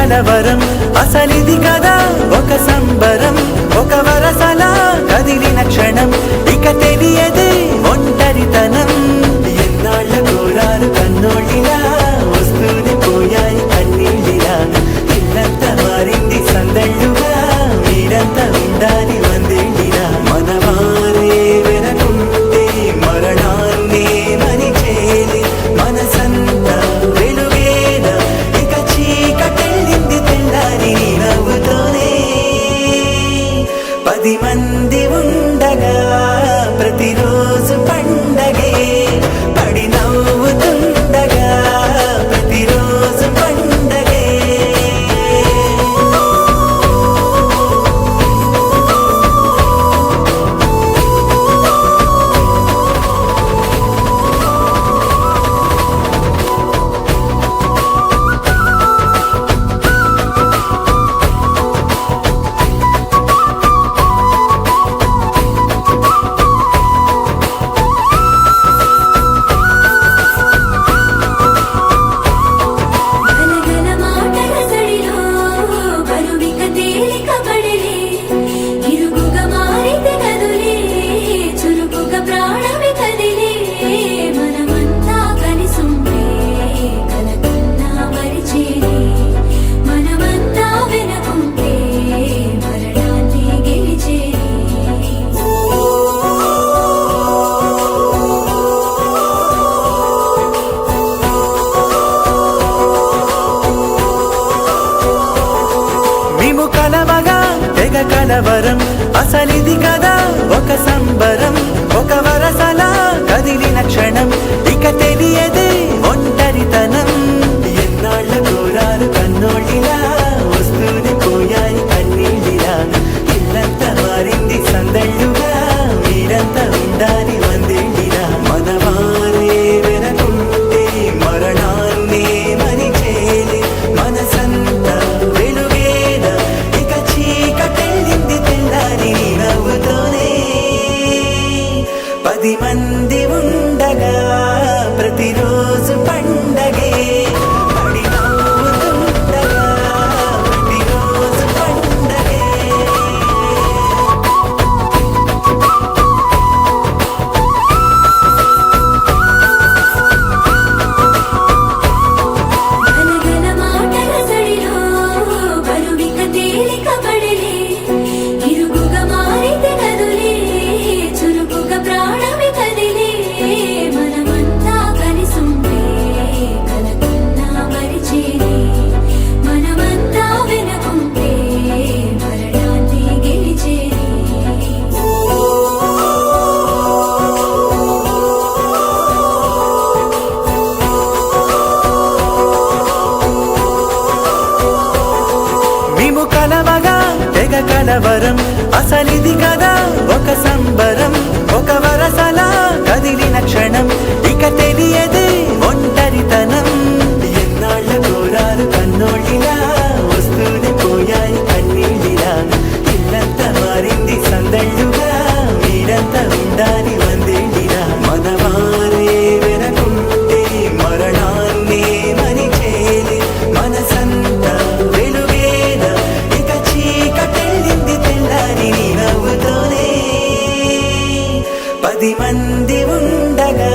కలవరం అసలిది కదా ఒక సంబరం ఒక వరసలా కదిలిన క్షణం ఇక తెలియదే ఒంటరితనం ఎన్నాళ్ళ కోరారు కన్నోళ్ళిలా వస్తూనే పోయాయి కన్నీళ్ళిలా ఇల్లంతా మారింది సందళ్ళుగా మీరంతా ఉండాలి వందేళ్ళిలా మనవారే వెనకుంటే మరణాన్నే మరిచేలి మనసంతా వెలుగేనా ఇక చీకటెళ్ళింది తెల్లారి నీ నవ్వుతోనే 10 మంది ఉండగా ప్రతిరోజు పండగే పడి నవ్వుతుండగా ప్రతిరోజు పండగే కలవరం అసలిది కదా ఒక సంబరం ఒక వరసలా కదిలిన క్షణం ఇక తెలియదే ఒంటరితనం ఎన్నాళ్ళ కోరారు కన్నోళ్ళిలా వస్తూనే పోయాయి కన్నీళ్ళిలా ఇల్లంతా మారింది సందళ్ళుగా మీరంతా ఉండాలి వందేళ్ళిలా మనవారే వెనకుంటే మరణాన్నే మరిచేలి మనసంతా వెలుగేనా ఇక చీకటెళ్ళింది తెల్లారి నీ నవ్వుతోనే 10 మంది ఉండగా ప్రతిరోజు పండగే పడి నవ్వుతుండగా ప్రతిరోజు పండగే కలవగా తెగ కలవరం అసలిది కదా ఒక సంబరం ఒక వరసలా కదిలిన క్షణం ఇక తెలియదే ఒంటరితనం ఎన్నాళ్ళ కోరారు కన్నోళ్ళిలా వస్తూనే పోయాయి కన్నీళ్ళిలా ఇల్లంతా మారింది సందళ్ళుగా మీరంతా ఉండాలి వందేళ్ళిలా మనవారే వెనకుంటే మరణాన్నే మరిచేలి మనసంతా వెలుగేనా ఇక చీకటెళ్ళింది తెల్లారి నీ నవ్వుతోనే 10 మంది ఉండగా